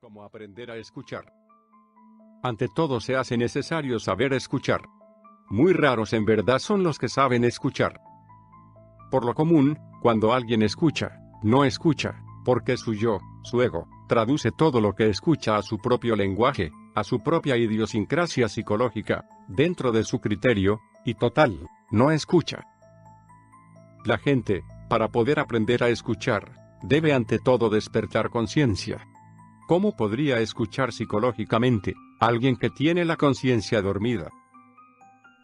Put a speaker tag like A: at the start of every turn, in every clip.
A: Cómo aprender a escuchar. Ante todo se hace necesario saber escuchar. Muy raros en verdad son los que saben escuchar. Por lo común, cuando alguien escucha, no escucha, porque su yo, su ego, traduce todo lo que escucha a su propio lenguaje, a su propia idiosincrasia psicológica, dentro de su criterio, y total, no escucha. La gente, para poder aprender a escuchar, debe ante todo despertar conciencia. ¿Cómo podría escuchar psicológicamente alguien que tiene la conciencia dormida?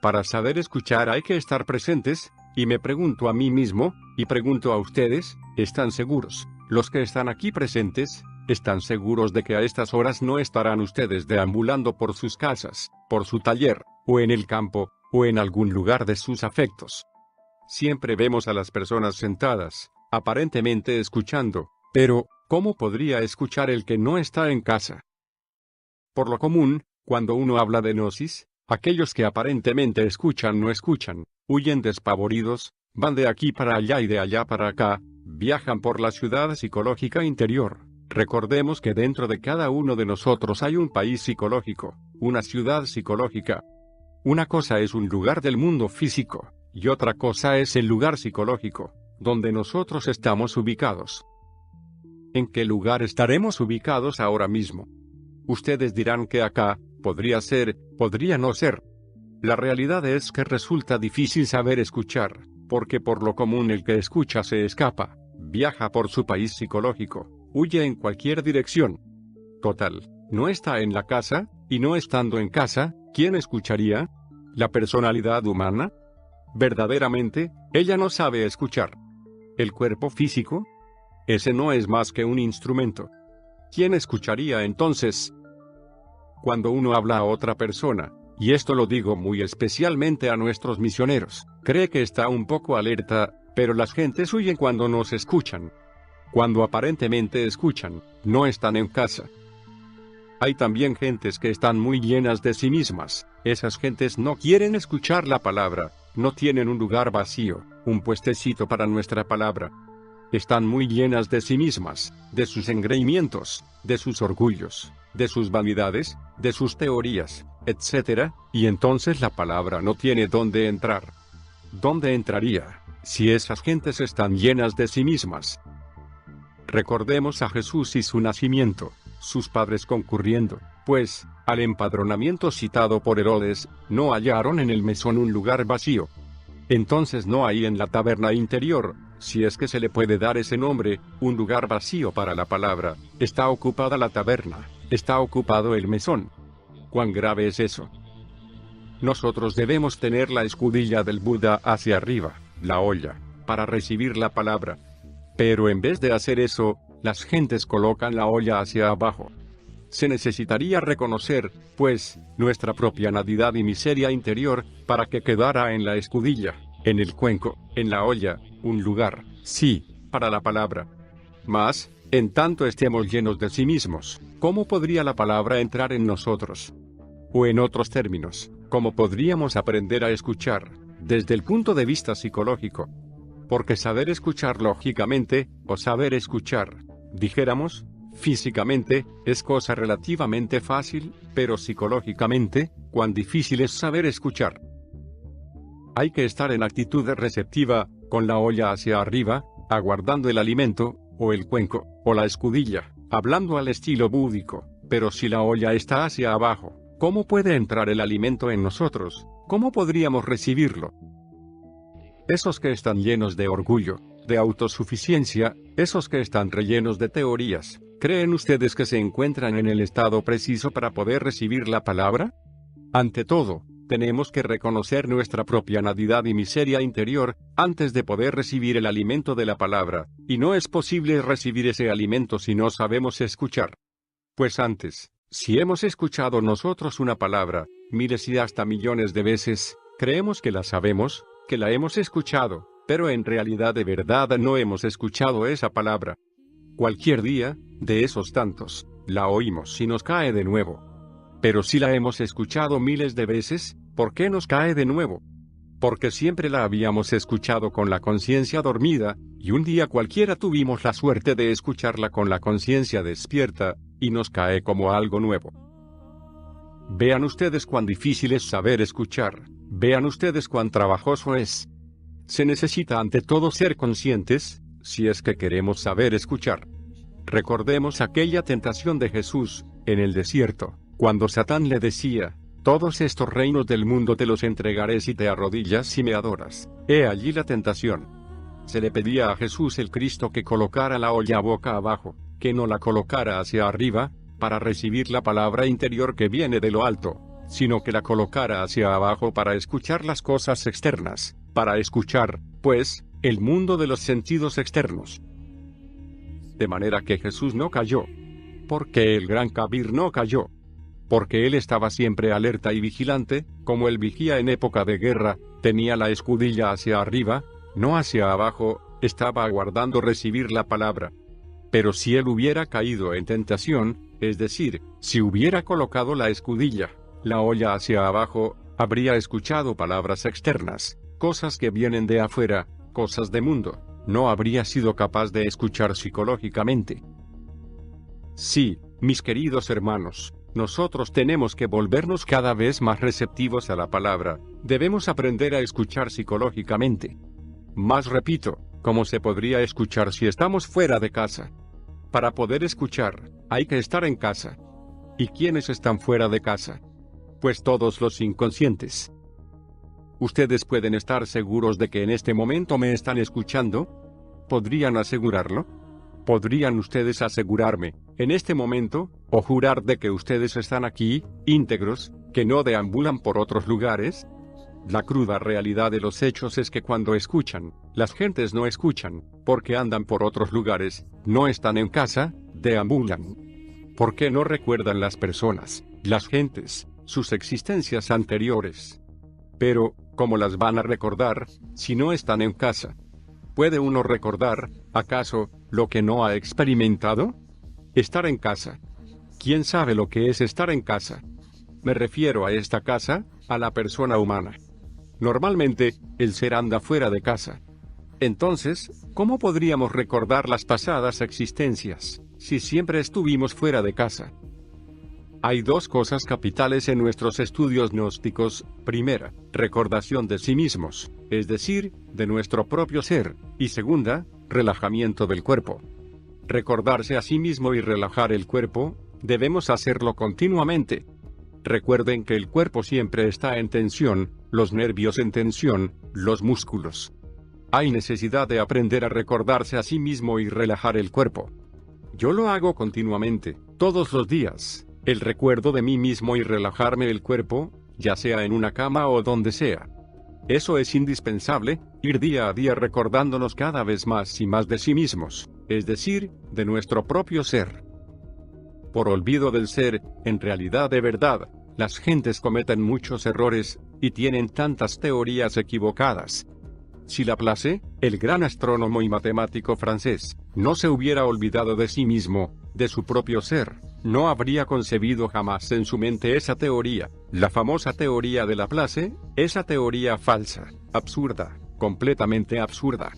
A: Para saber escuchar hay que estar presentes, y me pregunto a mí mismo, y pregunto a ustedes, ¿están seguros? Los que están aquí presentes, ¿están seguros de que a estas horas no estarán ustedes deambulando por sus casas, por su taller, o en el campo, o en algún lugar de sus afectos? Siempre vemos a las personas sentadas, aparentemente escuchando, pero, ¿cómo podría escuchar el que no está en casa? Por lo común, cuando uno habla de gnosis, aquellos que aparentemente escuchan no escuchan, huyen despavoridos, van de aquí para allá y de allá para acá, viajan por la ciudad psicológica interior. Recordemos que dentro de cada uno de nosotros hay un país psicológico, una ciudad psicológica. Una cosa es un lugar del mundo físico, y otra cosa es el lugar psicológico, donde nosotros estamos ubicados. ¿En qué lugar estaremos ubicados ahora mismo? Ustedes dirán que acá, podría ser, podría no ser. La realidad es que resulta difícil saber escuchar, porque por lo común el que escucha se escapa, viaja por su país psicológico, huye en cualquier dirección. Total, no está en la casa, y no estando en casa, ¿quién escucharía? ¿La personalidad humana? Verdaderamente, ella no sabe escuchar. ¿El cuerpo físico? Ese no es más que un instrumento. ¿Quién escucharía entonces? Cuando uno habla a otra persona, y esto lo digo muy especialmente a nuestros misioneros, cree que está un poco alerta, pero las gentes huyen cuando nos escuchan. Cuando aparentemente escuchan, no están en casa. Hay también gentes que están muy llenas de sí mismas, esas gentes no quieren escuchar la palabra, no tienen un lugar vacío, un puestecito para nuestra palabra. Están muy llenas de sí mismas, de sus engreimientos, de sus orgullos, de sus vanidades, de sus teorías, etc., y entonces la palabra no tiene dónde entrar. ¿Dónde entraría, si esas gentes están llenas de sí mismas? Recordemos a Jesús y su nacimiento, sus padres concurriendo, pues, al empadronamiento citado por Herodes, no hallaron en el mesón un lugar vacío. Entonces no hay en la taberna interior, si es que se le puede dar ese nombre, un lugar vacío para la palabra, está ocupada la taberna, está ocupado el mesón. ¿Cuán grave es eso? Nosotros debemos tener la escudilla del Buda hacia arriba, la olla, para recibir la palabra. Pero en vez de hacer eso, las gentes colocan la olla hacia abajo. Se necesitaría reconocer, pues, nuestra propia nadidad y miseria interior, para que quedara en la escudilla, en el cuenco, en la olla, un lugar, sí, para la palabra. Mas, en tanto estemos llenos de sí mismos, ¿cómo podría la palabra entrar en nosotros? O en otros términos, ¿cómo podríamos aprender a escuchar, desde el punto de vista psicológico? Porque saber escuchar lógicamente, o saber escuchar, dijéramos, físicamente, es cosa relativamente fácil, pero psicológicamente, cuán difícil es saber escuchar. Hay que estar en actitud receptiva, con la olla hacia arriba, aguardando el alimento, o el cuenco, o la escudilla, hablando al estilo búdico, pero si la olla está hacia abajo, ¿cómo puede entrar el alimento en nosotros? ¿Cómo podríamos recibirlo? Esos que están llenos de orgullo, de autosuficiencia, esos que están rellenos de teorías, ¿creen ustedes que se encuentran en el estado preciso para poder recibir la palabra? Ante todo, tenemos que reconocer nuestra propia nadidad y miseria interior, antes de poder recibir el alimento de la palabra, y no es posible recibir ese alimento si no sabemos escuchar. Pues antes, si hemos escuchado nosotros una palabra, miles y hasta millones de veces, creemos que la sabemos, que la hemos escuchado, pero en realidad de verdad no hemos escuchado esa palabra. Cualquier día, de esos tantos, la oímos y nos cae de nuevo. Pero si la hemos escuchado miles de veces, ¿por qué nos cae de nuevo? Porque siempre la habíamos escuchado con la conciencia dormida, y un día cualquiera tuvimos la suerte de escucharla con la conciencia despierta, y nos cae como algo nuevo. Vean ustedes cuán difícil es saber escuchar, vean ustedes cuán trabajoso es. Se necesita ante todo ser conscientes, si es que queremos saber escuchar. Recordemos aquella tentación de Jesús, en el desierto, cuando Satán le decía: todos estos reinos del mundo te los entregaré si te arrodillas y me adoras. He allí la tentación. Se le pedía a Jesús el Cristo que colocara la olla boca abajo, que no la colocara hacia arriba, para recibir la palabra interior que viene de lo alto, sino que la colocara hacia abajo para escuchar las cosas externas, para escuchar, pues, el mundo de los sentidos externos. De manera que Jesús no cayó. Porque el gran Kabir no cayó. Porque él estaba siempre alerta y vigilante, como el vigía en época de guerra, tenía la escudilla hacia arriba, no hacia abajo, estaba aguardando recibir la palabra. Pero si él hubiera caído en tentación, es decir, si hubiera colocado la escudilla, la olla hacia abajo, habría escuchado palabras externas, cosas que vienen de afuera, cosas de mundo, no habría sido capaz de escuchar psicológicamente. Sí, mis queridos hermanos, nosotros tenemos que volvernos cada vez más receptivos a la palabra, debemos aprender a escuchar psicológicamente. Más repito, ¿cómo se podría escuchar si estamos fuera de casa? Para poder escuchar, hay que estar en casa. ¿Y quiénes están fuera de casa? Pues todos los inconscientes. ¿Ustedes pueden estar seguros de que en este momento me están escuchando? ¿Podrían asegurarlo? ¿Podrían ustedes asegurarme, en este momento, o jurar de que ustedes están aquí, íntegros, que no deambulan por otros lugares? La cruda realidad de los hechos es que cuando escuchan, las gentes no escuchan, porque andan por otros lugares, no están en casa, deambulan. ¿Por qué no recuerdan las personas, las gentes, sus existencias anteriores? Pero, ¿cómo las van a recordar, si no están en casa? ¿Puede uno recordar, acaso, lo que no ha experimentado? Estar en casa. ¿Quién sabe lo que es estar en casa? Me refiero a esta casa, a la persona humana. Normalmente, el ser anda fuera de casa. Entonces, ¿cómo podríamos recordar las pasadas existencias, si siempre estuvimos fuera de casa? Hay dos cosas capitales en nuestros estudios gnósticos: primera, recordación de sí mismos, es decir, de nuestro propio ser, y segunda, relajamiento del cuerpo. Recordarse a sí mismo y relajar el cuerpo, debemos hacerlo continuamente. Recuerden que el cuerpo siempre está en tensión, los nervios en tensión, los músculos. Hay necesidad de aprender a recordarse a sí mismo y relajar el cuerpo. Yo lo hago continuamente, todos los días, el recuerdo de mí mismo y relajarme el cuerpo, ya sea en una cama o donde sea. Eso es indispensable, ir día a día recordándonos cada vez más y más de sí mismos, es decir, de nuestro propio ser. Por olvido del ser, en realidad de verdad, las gentes cometen muchos errores, y tienen tantas teorías equivocadas. Si Laplace, el gran astrónomo y matemático francés, no se hubiera olvidado de sí mismo, de su propio ser, no habría concebido jamás en su mente esa teoría, la famosa teoría de Laplace, esa teoría falsa, absurda, completamente absurda.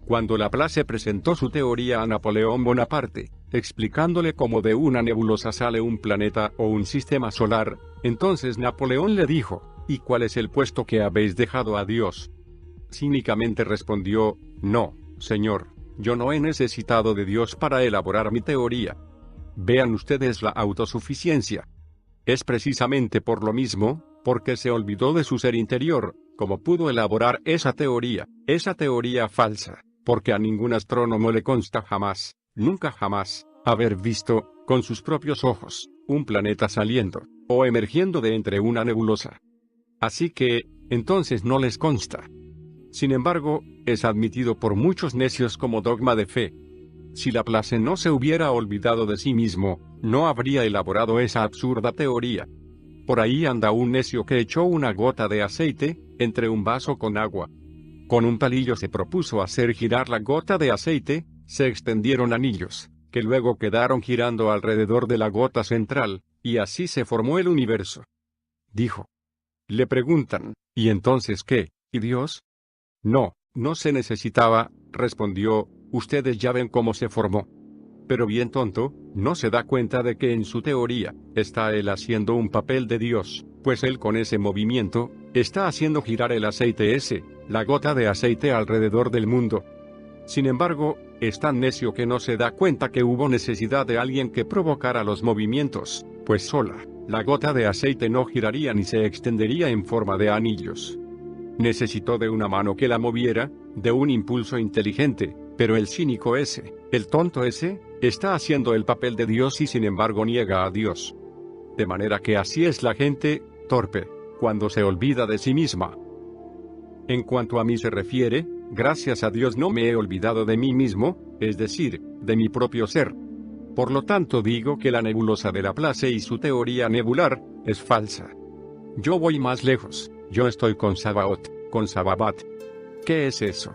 A: Cuando Laplace presentó su teoría a Napoleón Bonaparte, explicándole cómo de una nebulosa sale un planeta o un sistema solar, entonces Napoleón le dijo: ¿y cuál es el puesto que habéis dejado a Dios? Cínicamente respondió: no, señor, yo no he necesitado de Dios para elaborar mi teoría. Vean ustedes la autosuficiencia. Es precisamente por lo mismo, porque se olvidó de su ser interior, como pudo elaborar esa teoría falsa, porque a ningún astrónomo le consta jamás, nunca jamás, haber visto, con sus propios ojos, un planeta saliendo, o emergiendo de entre una nebulosa. Así que, entonces no les consta. Sin embargo, es admitido por muchos necios como dogma de fe. Si Laplace no se hubiera olvidado de sí mismo, no habría elaborado esa absurda teoría. Por ahí anda un necio que echó una gota de aceite entre un vaso con agua. Con un palillo se propuso hacer girar la gota de aceite, se extendieron anillos, que luego quedaron girando alrededor de la gota central, y así se formó el universo. Dijo. Le preguntan: ¿y entonces qué, y Dios? No, no se necesitaba, respondió, ustedes ya ven cómo se formó. pero bien tonto, no se da cuenta de que en su teoría, está él haciendo un papel de Dios, pues él con ese movimiento, está haciendo girar el aceite ese, la gota de aceite alrededor del mundo. Sin embargo, es tan necio que no se da cuenta que hubo necesidad de alguien que provocara los movimientos, pues sola, la gota de aceite no giraría ni se extendería en forma de anillos. Necesitó de una mano que la moviera, de un impulso inteligente, pero el cínico ese, el tonto ese, está haciendo el papel de Dios y sin embargo niega a Dios. De manera que así es la gente, torpe, cuando se olvida de sí misma. En cuanto a mí se refiere, gracias a Dios no me he olvidado de mí mismo, es decir, de mi propio ser. Por lo tanto digo que la nebulosa de Laplace y su teoría nebular, es falsa. Yo voy más lejos, yo estoy con Sabaoth, con Sababat. ¿Qué es eso?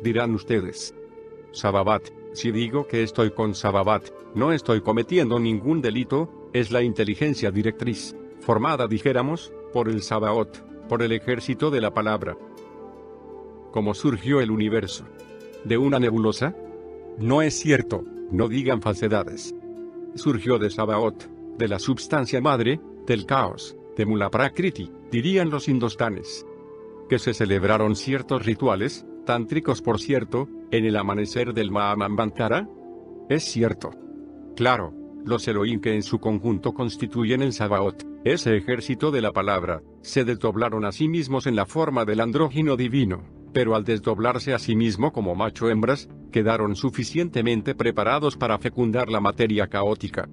A: Dirán ustedes. Sababat, si digo que estoy con Sababat, no estoy cometiendo ningún delito, es la inteligencia directriz, formada dijéramos, por el Sabaoth, por el ejército de la palabra. ¿Cómo surgió el universo? ¿De una nebulosa? No es cierto, no digan falsedades. Surgió de Sabaoth, de la substancia madre, del caos, de Mula Prakriti, dirían los indostanes. Que se celebraron ciertos rituales, tántricos por cierto, en el amanecer del Mahamantara. Es cierto. Claro, los Elohim que en su conjunto constituyen el Sabaoth, ese ejército de la palabra, se desdoblaron a sí mismos en la forma del andrógino divino, pero al desdoblarse a sí mismo como macho-hembras, quedaron suficientemente preparados para fecundar la materia caótica.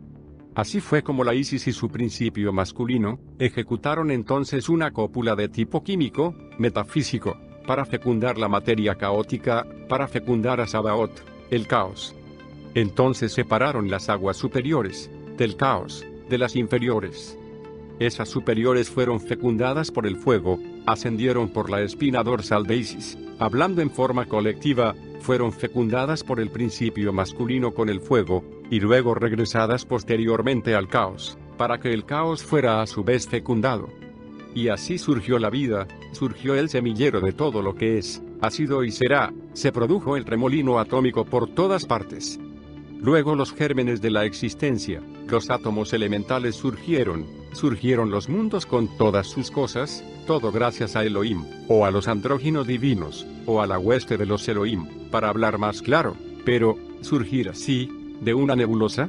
A: Así fue como la Isis y su principio masculino, ejecutaron entonces una cópula de tipo químico, metafísico, para fecundar la materia caótica, para fecundar a Sabaoth, el caos. Entonces separaron las aguas superiores, del caos, de las inferiores. Esas superiores fueron fecundadas por el fuego, ascendieron por la espina dorsal de Isis, hablando en forma colectiva, fueron fecundadas por el principio masculino con el fuego, y luego regresadas posteriormente al caos, para que el caos fuera a su vez fecundado. Y así surgió la vida, surgió el semillero de todo lo que es, ha sido y será, se produjo el remolino atómico por todas partes. Luego los gérmenes de la existencia, los átomos elementales surgieron los mundos con todas sus cosas, todo gracias a Elohim, o a los andróginos divinos, o a la hueste de los Elohim, para hablar más claro, pero, ¿surgir así, de una nebulosa?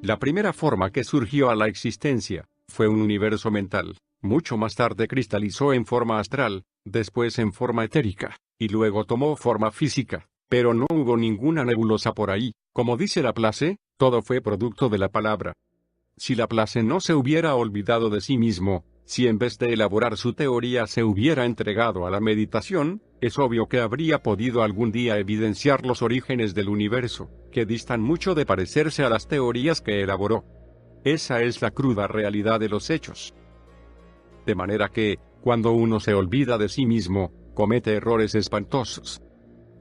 A: La primera forma que surgió a la existencia, fue un universo mental, mucho más tarde cristalizó en forma astral, después en forma etérica, y luego tomó forma física. Pero no hubo ninguna nebulosa por ahí, como dice Laplace, todo fue producto de la palabra. Si Laplace no se hubiera olvidado de sí mismo, si en vez de elaborar su teoría se hubiera entregado a la meditación, es obvio que habría podido algún día evidenciar los orígenes del universo, que distan mucho de parecerse a las teorías que elaboró. Esa es la cruda realidad de los hechos. De manera que, cuando uno se olvida de sí mismo, comete errores espantosos.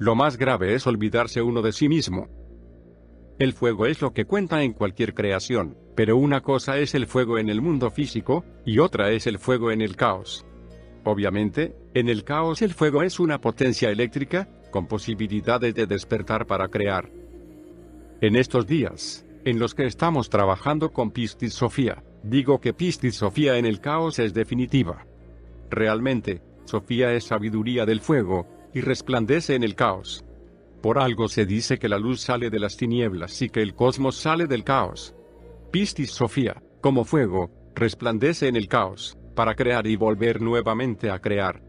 A: Lo más grave es olvidarse uno de sí mismo. El fuego es lo que cuenta en cualquier creación, pero una cosa es el fuego en el mundo físico, y otra es el fuego en el caos. Obviamente, en el caos el fuego es una potencia eléctrica, con posibilidades de despertar para crear. En estos días, en los que estamos trabajando con Pistis Sophia, digo que Pistis Sophia en el caos es definitiva. Realmente, Sofía es sabiduría del fuego, y resplandece en el caos. Por algo se dice que la luz sale de las tinieblas y que el cosmos sale del caos. Pistis Sophia, como fuego, resplandece en el caos, para crear y volver nuevamente a crear.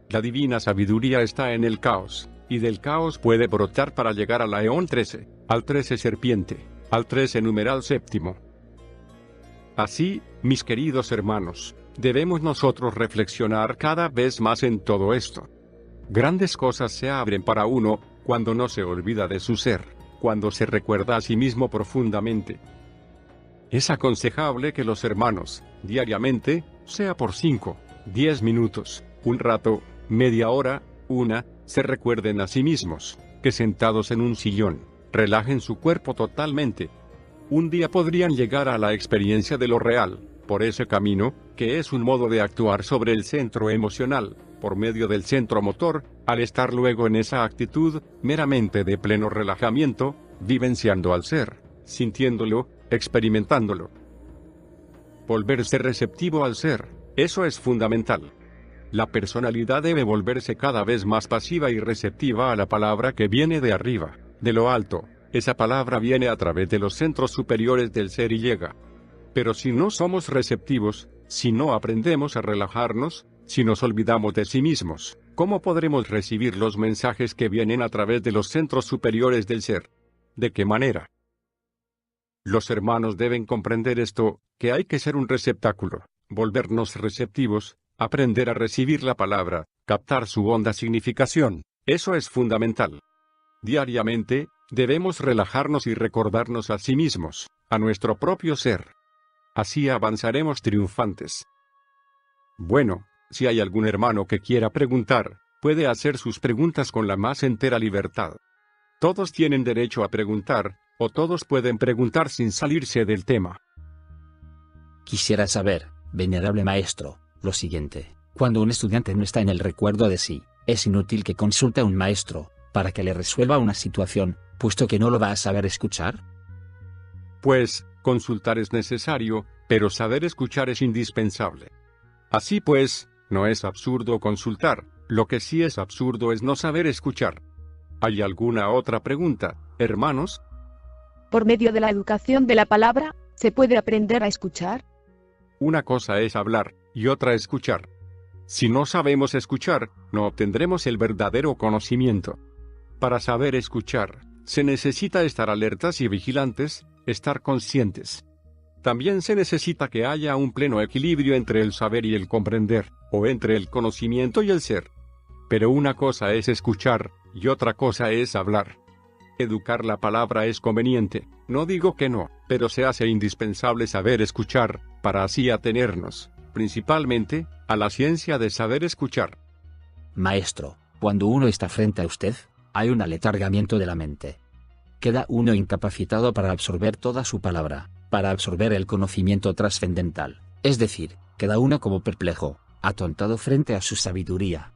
A: La divina sabiduría está en el caos, y del caos puede brotar para llegar al Aeón 13, al 13 serpiente, al 13 numeral séptimo. Así, mis queridos hermanos, debemos nosotros reflexionar cada vez más en todo esto. Grandes cosas se abren para uno, cuando no se olvida de su ser, cuando se recuerda a sí mismo profundamente. Es aconsejable que los hermanos, diariamente, sea por 5, 10 minutos, un rato, media hora, se recuerden a sí mismos, que sentados en un sillón, relajen su cuerpo totalmente. Un día podrían llegar a la experiencia de lo real, por ese camino, que es un modo de actuar sobre el centro emocional, por medio del centro motor, al estar luego en esa actitud, meramente de pleno relajamiento, vivenciando al ser, sintiéndolo, experimentándolo. Volverse receptivo al ser, eso es fundamental. La personalidad debe volverse cada vez más pasiva y receptiva a la palabra que viene de arriba, de lo alto. Esa palabra viene a través de los centros superiores del ser y llega. Pero si no somos receptivos, si no aprendemos a relajarnos, si nos olvidamos de sí mismos, ¿cómo podremos recibir los mensajes que vienen a través de los centros superiores del ser? ¿De qué manera? Los hermanos deben comprender esto, que hay que ser un receptáculo, volvernos receptivos, aprender a recibir la palabra, captar su honda significación. Eso es fundamental. Diariamente, debemos relajarnos y recordarnos a sí mismos, a nuestro propio ser. Así avanzaremos triunfantes. Bueno, si hay algún hermano que quiera preguntar, puede hacer sus preguntas con la más entera libertad. Todos tienen derecho a preguntar, o todos pueden preguntar sin salirse del tema.
B: Quisiera saber, venerable maestro, lo siguiente: cuando un estudiante no está en el recuerdo de sí, es inútil que consulte a un maestro, para que le resuelva una situación, puesto que no lo va a saber escuchar.
A: Pues, consultar es necesario, pero saber escuchar es indispensable. Así pues, no es absurdo consultar, lo que sí es absurdo es no saber escuchar. ¿Hay alguna otra pregunta, hermanos?
C: Por medio de la educación de la palabra, ¿se puede aprender a escuchar?
A: Una cosa es hablar, y otra escuchar. Si no sabemos escuchar, no obtendremos el verdadero conocimiento. Para saber escuchar, se necesita estar alertas y vigilantes, estar conscientes. También se necesita que haya un pleno equilibrio entre el saber y el comprender, o entre el conocimiento y el ser. Pero una cosa es escuchar, y otra cosa es hablar. Educar la palabra es conveniente, no digo que no, pero se hace indispensable saber escuchar, para así atenernos, principalmente, a la ciencia de saber escuchar.
B: Maestro, cuando uno está frente a usted, hay un aletargamiento de la mente. Queda uno incapacitado para absorber toda su palabra, para absorber el conocimiento trascendental, es decir, queda uno como perplejo, atontado frente a su sabiduría.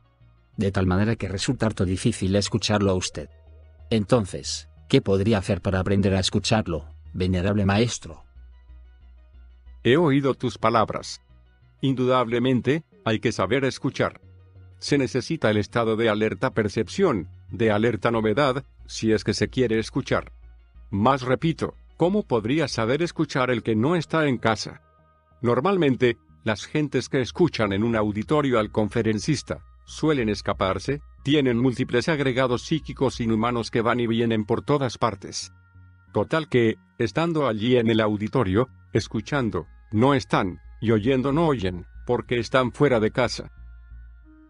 B: De tal manera que resulta harto difícil escucharlo a usted. Entonces, ¿qué podría hacer para aprender a escucharlo, venerable maestro?
A: He oído tus palabras. Indudablemente, hay que saber escuchar. Se necesita el estado de alerta percepción, de alerta novedad, si es que se quiere escuchar. Mas repito, ¿cómo podría saber escuchar el que no está en casa? Normalmente, las gentes que escuchan en un auditorio al conferencista, suelen escaparse, tienen múltiples agregados psíquicos inhumanos que van y vienen por todas partes. Total que, estando allí en el auditorio, escuchando, no están, y oyendo no oyen, porque están fuera de casa.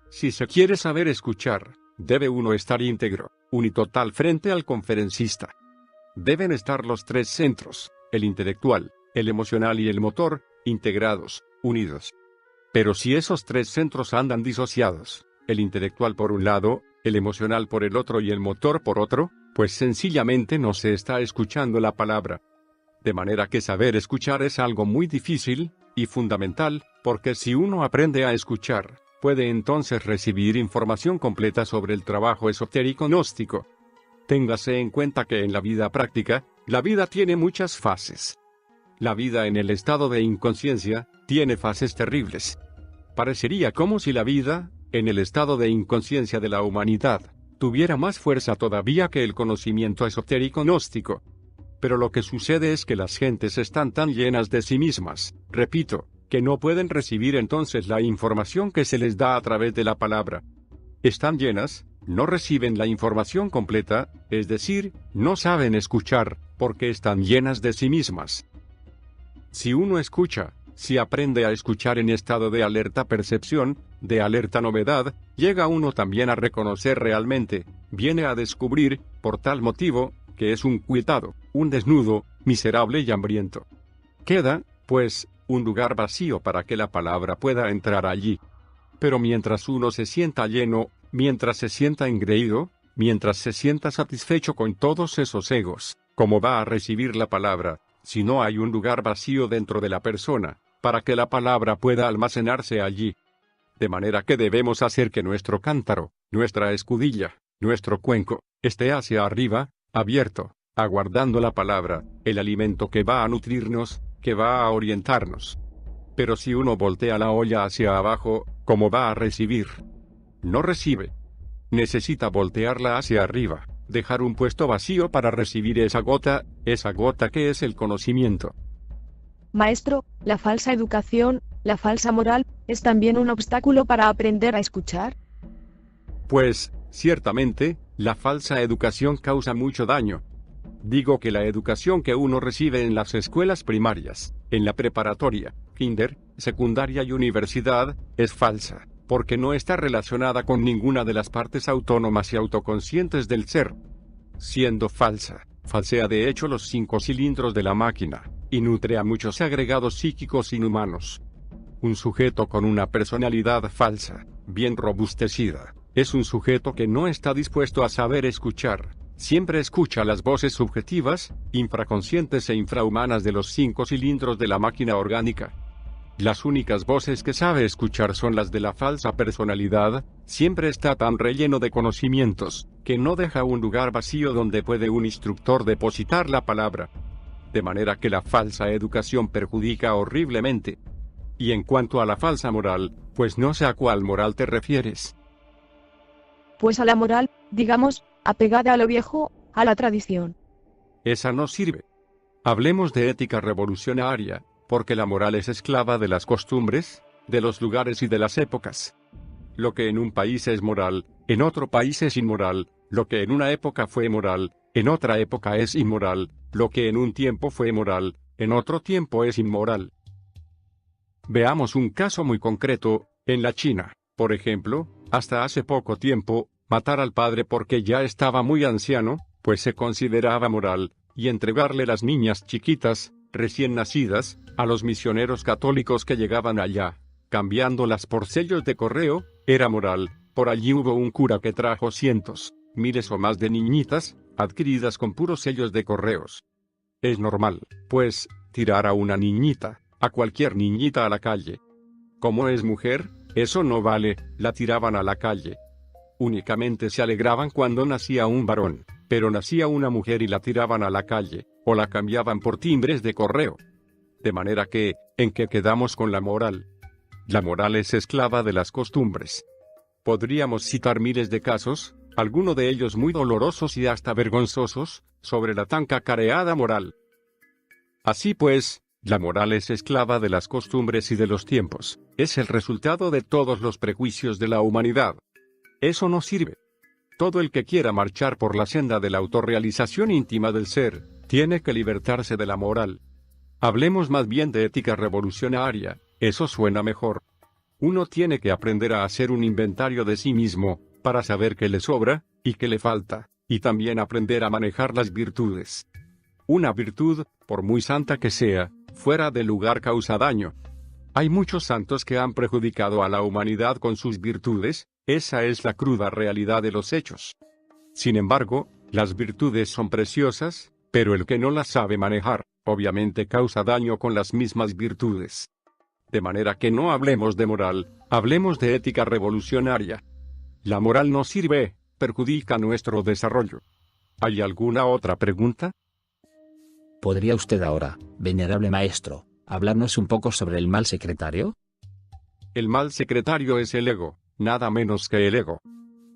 A: Si se quiere saber escuchar, debe uno estar íntegro, unitotal frente al conferencista. Deben estar los tres centros, el intelectual, el emocional y el motor, integrados, unidos. Pero si esos tres centros andan disociados, el intelectual por un lado, el emocional por el otro y el motor por otro, pues sencillamente no se está escuchando la palabra. De manera que saber escuchar es algo muy difícil, y fundamental, porque si uno aprende a escuchar, puede entonces recibir información completa sobre el trabajo esotérico gnóstico. Téngase en cuenta que en la vida práctica, la vida tiene muchas fases. La vida en el estado de inconsciencia, tiene fases terribles. Parecería como si la vida, en el estado de inconsciencia de la humanidad, tuviera más fuerza todavía que el conocimiento esotérico gnóstico. Pero lo que sucede es que las gentes están tan llenas de sí mismas, repito, que no pueden recibir entonces la información que se les da a través de la palabra. Están llenas, no reciben la información completa, es decir, no saben escuchar, porque están llenas de sí mismas. Si uno escucha, si aprende a escuchar en estado de alerta percepción, de alerta novedad, llega uno también a reconocer realmente, viene a descubrir, por tal motivo, que es un cuitado, un desnudo, miserable y hambriento. Queda, pues, un lugar vacío para que la palabra pueda entrar allí. Pero mientras uno se sienta lleno, mientras se sienta engreído, mientras se sienta satisfecho con todos esos egos, ¿cómo va a recibir la palabra, si no hay un lugar vacío dentro de la persona, para que la palabra pueda almacenarse allí? De manera que debemos hacer que nuestro cántaro, nuestra escudilla, nuestro cuenco, esté hacia arriba, abierto, aguardando la palabra, el alimento que va a nutrirnos, que va a orientarnos. Pero si uno voltea la olla hacia abajo, ¿cómo va a recibir? No recibe. Necesita voltearla hacia arriba, dejar un puesto vacío para recibir esa gota que es el conocimiento.
C: Maestro, la falsa educación, la falsa moral, ¿es también un obstáculo para aprender a escuchar?
A: Pues, ciertamente, la falsa educación causa mucho daño. Digo que la educación que uno recibe en las escuelas primarias, en la preparatoria, kinder, secundaria y universidad, es falsa, porque no está relacionada con ninguna de las partes autónomas y autoconscientes del ser. Siendo falsa, falsea de hecho los 5 cilindros de la máquina, y nutre a muchos agregados psíquicos inhumanos. Un sujeto con una personalidad falsa, bien robustecida, es un sujeto que no está dispuesto a saber escuchar. Siempre escucha las voces subjetivas, infraconscientes e infrahumanas de los 5 cilindros de la máquina orgánica. Las únicas voces que sabe escuchar son las de la falsa personalidad. Siempre está tan relleno de conocimientos, que no deja un lugar vacío donde puede un instructor depositar la palabra. De manera que la falsa educación perjudica horriblemente. Y en cuanto a la falsa moral, pues no sé a cuál moral te refieres.
C: Pues a la moral, digamos, apegada a lo viejo, a la tradición.
A: Esa no sirve. Hablemos de ética revolucionaria, porque la moral es esclava de las costumbres, de los lugares y de las épocas. Lo que en un país es moral, en otro país es inmoral. Lo que en una época fue moral, en otra época es inmoral. Lo que en un tiempo fue moral, en otro tiempo es inmoral. Veamos un caso muy concreto. En la China, por ejemplo, hasta hace poco tiempo, matar al padre porque ya estaba muy anciano, pues se consideraba moral, y entregarle las niñas chiquitas, recién nacidas, a los misioneros católicos que llegaban allá, cambiándolas por sellos de correo, era moral. Por allí hubo un cura que trajo cientos, miles o más de niñitas, adquiridas con puros sellos de correos. Es normal, pues, tirar a una niñita, a cualquier niñita a la calle. Como es mujer, eso no vale, la tiraban a la calle. Únicamente se alegraban cuando nacía un varón, pero nacía una mujer y la tiraban a la calle, o la cambiaban por timbres de correo. De manera que, ¿en qué quedamos con la moral? La moral es esclava de las costumbres. Podríamos citar miles de casos, algunos de ellos muy dolorosos y hasta vergonzosos, sobre la tan cacareada moral. Así pues, la moral es esclava de las costumbres y de los tiempos, es el resultado de todos los prejuicios de la humanidad. Eso no sirve. Todo el que quiera marchar por la senda de la autorrealización íntima del ser, tiene que libertarse de la moral. Hablemos más bien de ética revolucionaria, eso suena mejor. Uno tiene que aprender a hacer un inventario de sí mismo, para saber qué le sobra, y qué le falta, y también aprender a manejar las virtudes. Una virtud, por muy santa que sea, fuera de lugar causa daño. Hay muchos santos que han perjudicado a la humanidad con sus virtudes, esa es la cruda realidad de los hechos. Sin embargo, las virtudes son preciosas, pero el que no las sabe manejar, obviamente causa daño con las mismas virtudes. De manera que no hablemos de moral, hablemos de ética revolucionaria. La moral no sirve, perjudica nuestro desarrollo. ¿Hay alguna otra pregunta?
B: ¿Podría usted ahora, venerable maestro, hablarnos un poco sobre el mal secretario?
A: El mal secretario es el ego, nada menos que el ego.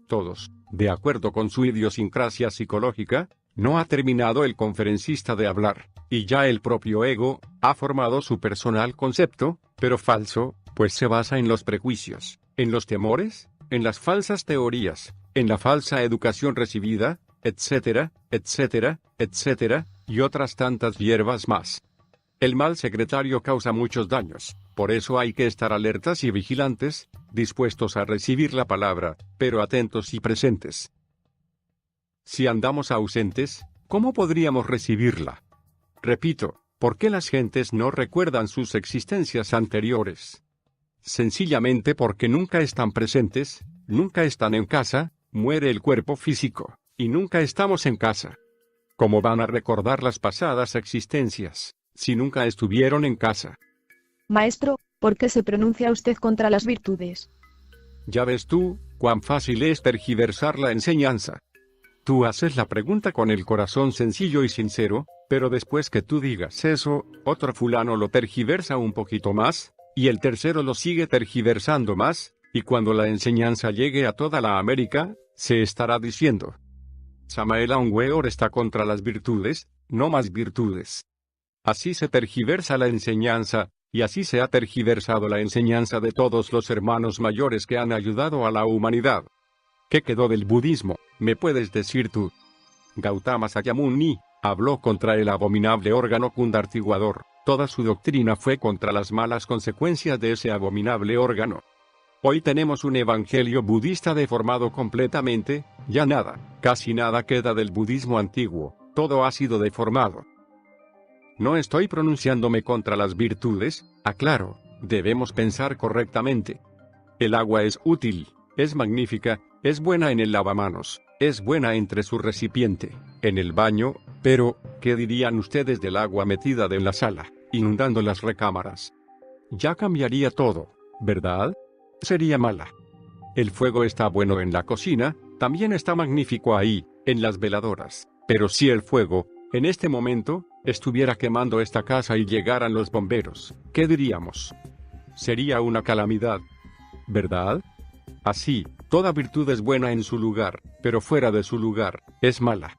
A: Todos, de acuerdo con su idiosincrasia psicológica, no ha terminado el conferencista de hablar, y ya el propio ego ha formado su personal concepto, pero falso, pues se basa en los prejuicios, en los temores, en las falsas teorías, en la falsa educación recibida, etcétera, etcétera, etcétera, y otras tantas hierbas más. El mal secretario causa muchos daños, por eso hay que estar alertas y vigilantes, dispuestos a recibir la palabra, pero atentos y presentes. Si andamos ausentes, ¿cómo podríamos recibirla? Repito, ¿por qué las gentes no recuerdan sus existencias anteriores? Sencillamente porque nunca están presentes, nunca están en casa, muere el cuerpo físico, y nunca estamos en casa. ¿Cómo van a recordar las pasadas existencias, si nunca estuvieron en casa?
C: Maestro, ¿por qué se pronuncia usted contra las virtudes?
A: Ya ves tú, cuán fácil es tergiversar la enseñanza. Tú haces la pregunta con el corazón sencillo y sincero, pero después que tú digas eso, otro fulano lo tergiversa un poquito más, y el tercero lo sigue tergiversando más, y cuando la enseñanza llegue a toda la América, se estará diciendo: Samael Aun Weor está contra las virtudes, no más virtudes. Así se tergiversa la enseñanza, y así se ha tergiversado la enseñanza de todos los hermanos mayores que han ayudado a la humanidad. ¿Qué quedó del budismo, me puedes decir tú? Gautama Sakyamuni habló contra el abominable órgano kundartiguador. Toda su doctrina fue contra las malas consecuencias de ese abominable órgano. Hoy tenemos un evangelio budista deformado completamente, ya nada, casi nada queda del budismo antiguo, todo ha sido deformado. No estoy pronunciándome contra las virtudes, aclaro, debemos pensar correctamente. El agua es útil, es magnífica, es buena en el lavamanos, es buena entre su recipiente, en el baño, pero, ¿qué dirían ustedes del agua metida en la sala, inundando las recámaras? Ya cambiaría todo, ¿verdad? Sería mala. El fuego está bueno en la cocina, también está magnífico ahí, en las veladoras, pero si el fuego, en este momento, estuviera quemando esta casa y llegaran los bomberos, ¿qué diríamos? Sería una calamidad, ¿verdad? Así, toda virtud es buena en su lugar, pero fuera de su lugar, es mala.